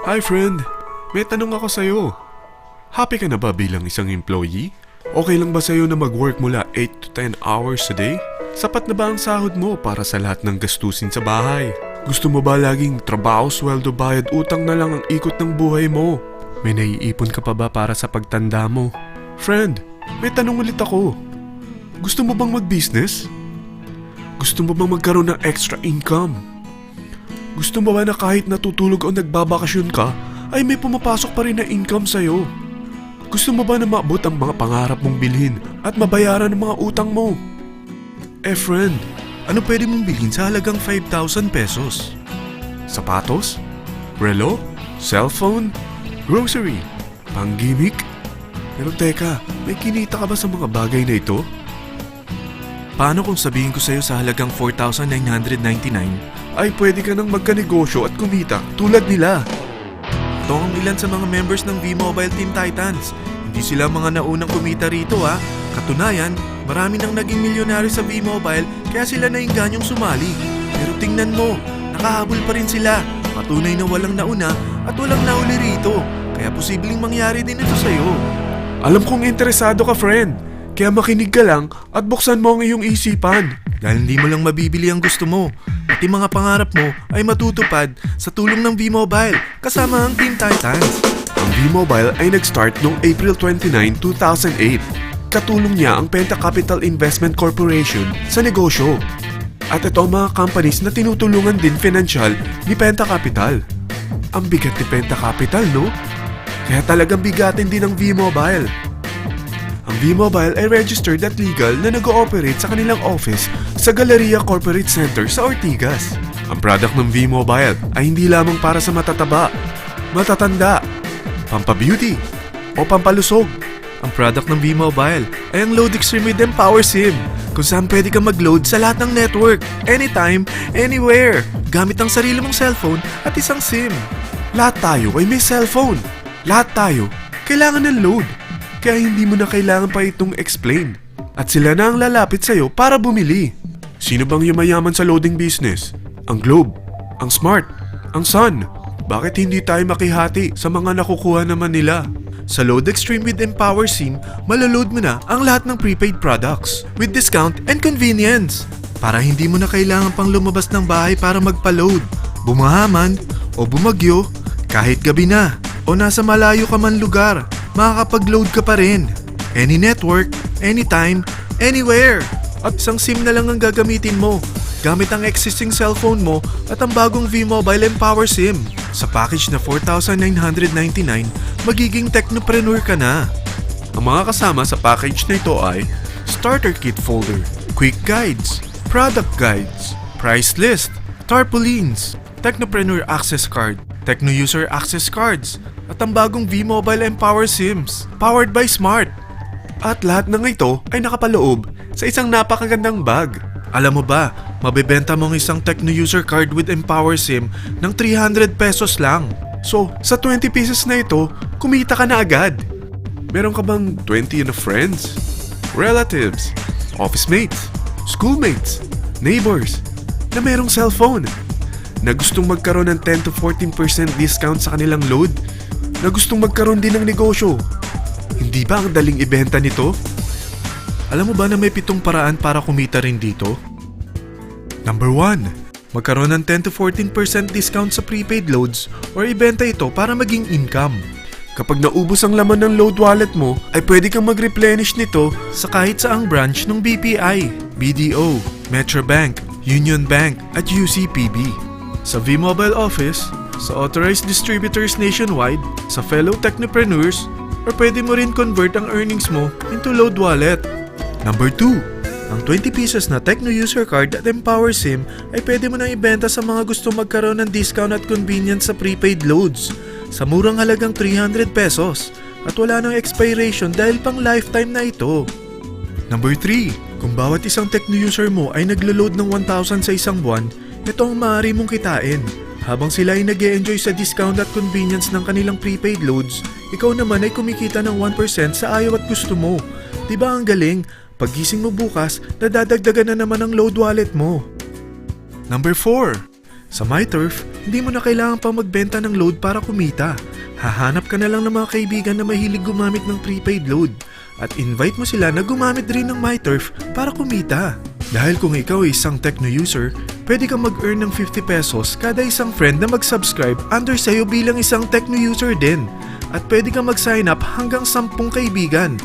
Hi friend, may tanong ako sa'yo. Happy ka na ba bilang isang employee? Okay lang ba sa'yo na mag-work mula 8 to 10 hours a day? Sapat na ba ang sahod mo para sa lahat ng gastusin sa bahay? Gusto mo ba laging trabaho, sweldo, bayad, utang na lang ang ikot ng buhay mo? May naiipon ka pa ba para sa pagtanda mo? Friend, may tanong ulit ako. Gusto mo bang mag-business? Gusto mo bang magkaroon ng extra income? Gusto mo ba na kahit natutulog o nagbabakasyon ka, ay may pumapasok pa rin na income sa'yo? Gusto mo ba na maabot ang mga pangarap mong bilhin at mabayaran ang mga utang mo? Friend, ano pwede mong bilhin sa halagang 5,000 pesos? Sapatos? Relo? Cellphone? Grocery? Pang-gimmick? Pero teka, may kinita ka ba sa mga bagay na ito? Paano kung sabihin ko sa'yo sa halagang 4,999 ay pwede ka nang magkanegosyo at kumita tulad nila? Ito ang ilan sa mga members ng V-Mobile Team Titans. Hindi sila mga naunang kumita rito ha. Katunayan, marami nang naging milyonaryo sa V-Mobile kaya sila naingganyong sumali. Pero tingnan mo, nakahabol pa rin sila. Patunay na walang nauna at walang nauli rito. Kaya posibleng mangyari din ito sa'yo. Alam kong interesado ka, friend. Kaya makinig ka lang at buksan mo ang iyong isipan. Dahil hindi mo lang mabibili ang gusto mo. Pati mga pangarap mo ay matutupad sa tulong ng V-Mobile kasama ang Team Titans. Ang V-Mobile ay nag-start noong April 29, 2008. Katulong niya ang Penta Capital Investment Corporation sa negosyo. At ito ang mga companies na tinutulungan din financial ni Penta Capital. Ang bigat ni Penta Capital, no? Kaya talagang bigatin din ang V-Mobile. Ang V-Mobile ay registered at legal na nag-ooperate sa kanilang office sa Galleria Corporate Center sa Ortigas. Ang product ng V-Mobile ay hindi lamang para sa matataba, matatanda, pampabeauty, o pampalusog. Ang product ng V-Mobile ay ang Load Extreme with Empower SIM, kung saan pwede kang mag-load sa lahat ng network, anytime, anywhere, gamit ang sarili mong cellphone at isang SIM. Lahat tayo ay may cellphone. Lahat tayo kailangan ng load. Kaya hindi mo na kailangan pa itong explain. At sila na ang lalapit sa'yo para bumili. Sino bang yumayaman sa loading business? Ang Globe, ang Smart, ang Sun. Bakit hindi tayo makihati sa mga nakukuha naman nila? Sa Load Extreme with Empower SIM, malaload mo na ang lahat ng prepaid products with discount and convenience. Para hindi mo na kailangan pang lumabas ng bahay para magpa-load. Bumahaman o bumagyo, kahit gabi na o nasa malayo ka man lugar, makakapag-load ka pa rin. Any network, anytime, anywhere. At isang SIM na lang ang gagamitin mo gamit ang existing cellphone mo at ang bagong V-Mobile Empower SIM. Sa package na 4,999, magiging technopreneur ka na. Ang mga kasama sa package na ito ay Starter Kit Folder, Quick Guides, Product Guides, Price List, Tarpaulins, Technopreneur Access Card, Techno User Access Cards, at ang bagong V-Mobile Empower SIMs, powered by Smart. At lahat ng ito ay nakapaloob sa isang napakagandang bag. Alam mo ba, mabebenta mo ang isang Techno User Card with Empower SIM ng 300 pesos lang. So, sa 20 pieces na ito, kumita ka na agad. Meron ka bang 20 na friends, relatives, office mates, schoolmates, neighbors, na merong cellphone, na gustong magkaroon ng 10 to 14% discount sa kanilang load, na gustong magkaroon din ng negosyo? Hindi ba ang daling ibenta nito? Alam mo ba na may 7 paraan para kumita rin dito? Number 1. Magkaroon ng 10 to 14% discount sa prepaid loads or ibenta ito para maging income. Kapag naubos ang laman ng load wallet mo, ay pwede kang mag-replenish nito sa kahit saang branch ng BPI, BDO, Metrobank, Union Bank at UCPB. Sa V-Mobile Office, sa authorized distributors nationwide, sa fellow technopreneurs, or pwede mo rin convert ang earnings mo into load wallet. Number 2. Ang 20 pieces na Techno User Card at Empower SIM ay pwede mo nang ibenta sa mga gusto magkaroon ng discount at convenience sa prepaid loads sa murang halagang 300 pesos at wala nang expiration dahil pang lifetime na ito. Number 3. Kung bawat isang Techno user mo ay naglo-load ng 1,000 sa isang buwan, ito ang maaari mong kitain. Habang sila ay nag-e-enjoy sa discount at convenience ng kanilang prepaid loads, ikaw naman ay kumikita ng 1% sa ayaw at gusto mo. Diba ang galing? Paggising mo bukas, nadadagdagan na naman ang load wallet mo. Number 4. Sa MyTurf, hindi mo na kailangan pa magbenta ng load para kumita. Hahanap ka na lang ng mga kaibigan na mahilig gumamit ng prepaid load at invite mo sila na gumamit rin ng MyTurf para kumita. Dahil kung ikaw ay isang Tecno user, pwede kang mag-earn ng 50 pesos kada isang friend na mag-subscribe under sa'yo bilang isang Tecno user din. At pwede kang mag-sign up hanggang 10 kaibigan.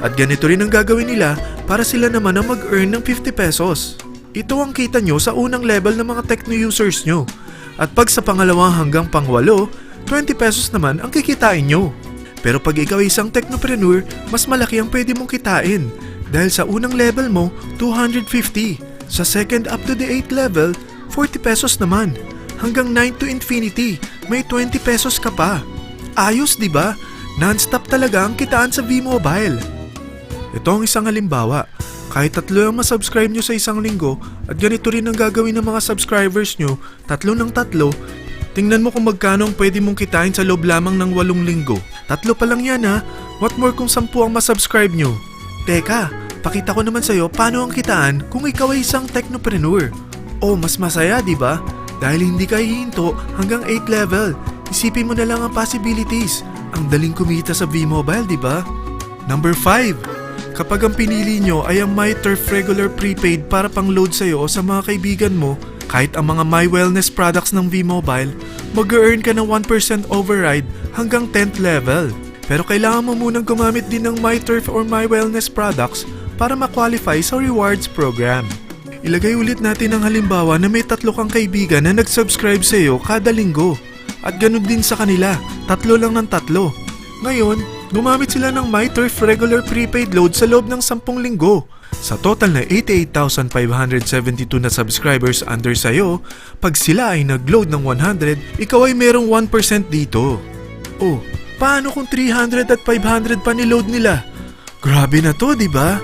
At ganito rin ang gagawin nila para sila naman ang mag-earn ng 50 pesos. Ito ang kita nyo sa unang level ng mga Tecno users nyo. At pag sa pangalawa hanggang pang-8, 20 pesos naman ang kikitain nyo. Pero pag ikaw ay isang technopreneur, mas malaki ang pwede mong kitain. Dahil sa unang level mo, 250. Sa second up to the 8th level, 40 pesos naman. Hanggang 9 to infinity, may 20 pesos ka pa. Ayos, di ba? Non-stop talaga ang kitaan sa V-Mobile. Ito ang isang halimbawa. Kahit 3 ang masubscribe nyo sa isang linggo at ganito rin ang gagawin ng mga subscribers nyo, 3 ng 3, tingnan mo kung magkano ang pwede mong kitain sa loob lamang ng 8 linggo. 3 pa lang yan ha. What more kung 10 ang masubscribe nyo? Teka, pakita ko naman sa'yo paano ang kitaan kung ikaw ay isang technopreneur. Oh, mas masaya, di ba? Dahil hindi ka hihinto hanggang 8 level. Isipin mo na lang ang possibilities. Ang daling kumita sa V-Mobile, di ba? Number 5. Kapag ang pinili nyo ay ang MyTurf regular prepaid para pang-load sa'yo o sa mga kaibigan mo, kahit ang mga My Wellness products ng V-Mobile, mag-earn ka ng 1% override hanggang 10th level. Pero kailangan mo munang gumamit din ng MyTurf or My Wellness products para ma-qualify sa rewards program. Ilagay ulit natin ang halimbawa na may 3 kang kaibigan na nag-subscribe sa'yo kada linggo. At ganun din sa kanila, 3 lang ng 3. Ngayon, gumamit sila ng MyTurf regular prepaid load sa loob ng 10 linggo. Sa total na 88,572 na subscribers under sa'yo, pag sila ay nag-load ng 100, ikaw ay merong 1% dito. Oh, paano kung 300 at 500 pa niload nila? Grabe na to, di ba?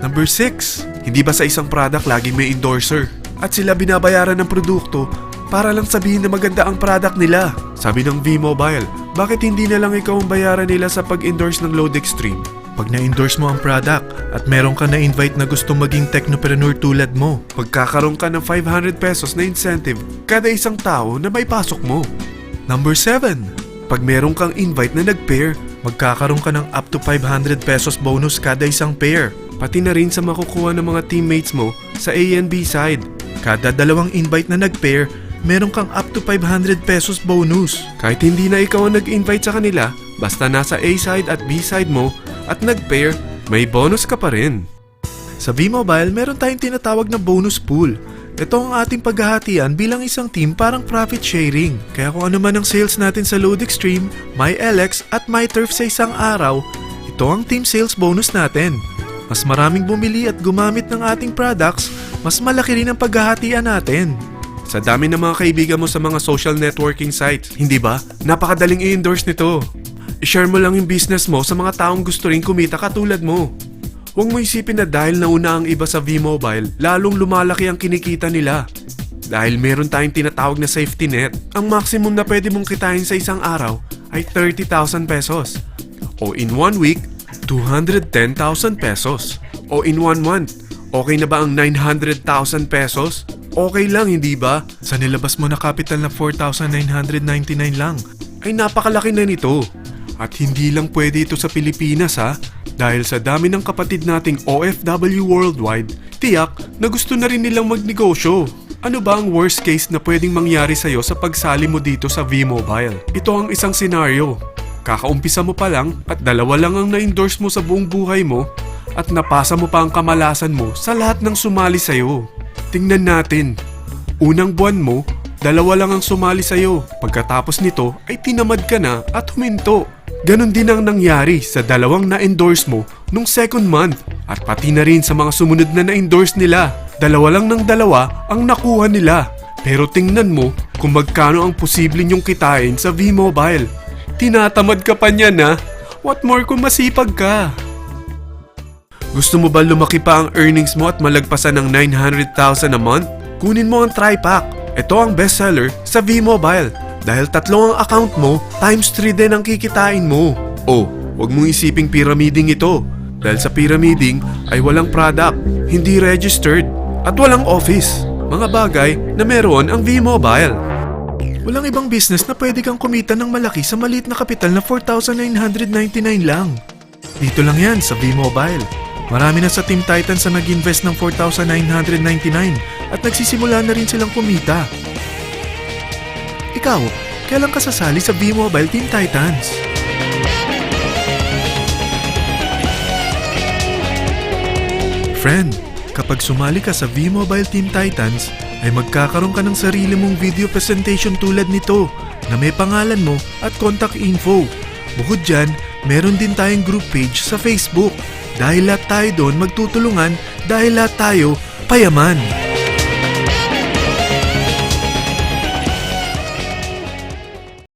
Number 6. Hindi ba sa isang product laging may endorser? At sila binabayaran ng produkto para lang sabihin na maganda ang product nila. Sabi ng V-Mobile, bakit hindi na lang ikaw ang bayaran nila sa pag-endorse ng Load Extreme? Pag na-endorse mo ang product at meron ka na-invite na gustong maging technopreneur tulad mo, magkakaroon ka ng 500 pesos na incentive kada isang tao na may pasok mo. Number 7. Pag meron kang invite na nag-pair, magkakaroon ka ng up to 500 pesos bonus kada isang pair. Pati na rin sa makukuha ng mga teammates mo sa A and B side. Kada 2 invite na nag-pair, meron kang up to 500 pesos bonus. Kahit hindi na ikaw ang nag-invite sa kanila, basta nasa A side at B side mo at nag-pair, may bonus ka pa rin. Sa V-Mobile, meron tayong tinatawag na bonus pool. Ito ang ating paghahatian bilang isang team parang profit sharing. Kaya kung ano man ang sales natin sa Load Extreme, MyLX at MyTurf sa isang araw, ito ang team sales bonus natin. Mas maraming bumili at gumamit ng ating products, mas malaki rin ang paghahatian natin. Sa dami ng mga kaibigan mo sa mga social networking sites, hindi ba? Napakadaling i-endorse nito. I-share mo lang yung business mo sa mga taong gusto rin kumita katulad mo. Huwag mo isipin na dahil nauna ang iba sa V-Mobile, lalong lumalaki ang kinikita nila. Dahil meron tayong tinatawag na safety net, ang maximum na pwede mong kitain sa isang araw ay 30,000 pesos. O in 1 week, 210,000 pesos. O in 1 month, okay na ba ang 900,000 pesos? Okay lang, hindi ba? Sa nilabas mo na capital na 4,999 lang, ay napakalaki na nito. At hindi lang pwede ito sa Pilipinas ha, dahil sa dami ng kapatid nating OFW worldwide, tiyak na gusto na rin nilang magnegosyo. Ano ba ang worst case na pwedeng mangyari sa'yo sa pagsali mo dito sa V-Mobile? Ito ang isang senaryo. Kakaumpisa mo pa lang at 2 lang ang na-endorse mo sa buong buhay mo at napasa mo pa ang kamalasan mo sa lahat ng sumali sa'yo. Tingnan natin. Unang buwan mo, 2 lang ang sumali sa'yo. Pagkatapos nito ay tinamad ka na at huminto. Ganon din ang nangyari sa 2 na-endorse mo nung second month at pati na rin sa mga sumunod na na-endorse nila. 2 lang ng 2 ang nakuha nila. Pero tingnan mo kung magkano ang posible nyong kitain sa V-Mobile. Tinatamad ka pa niyan ha? What more kung masipag ka? Gusto mo ba lumaki pa ang earnings mo at malagpasan ng 900,000 a month? Kunin mo ang TriPack. Ito ang bestseller sa V-Mobile. Dahil 3 ang account mo, times 3 din ang kikitain mo. Oh, wag mong isiping pyramiding ito. Dahil sa pyramiding ay walang product, hindi registered, at walang office. mga bagay na meron ang V-Mobile. Walang ibang business na pwede kang kumita ng malaki sa maliit na kapital na 4,999 lang. Dito lang yan sa V-Mobile. Marami na sa Team Titans na nag-invest ng 4,999 at nagsisimula na rin silang kumita. Ikaw, kailan ka sasali sa V-Mobile Team Titans? Friend, kapag sumali ka sa V-Mobile Team Titans, ay magkakaroon ka ng sarili mong video presentation tulad nito na may pangalan mo at contact info. Bukod dyan, meron din tayong group page sa Facebook. Dahil lahat tayo doon magtutulungan dahil lahat tayo payaman.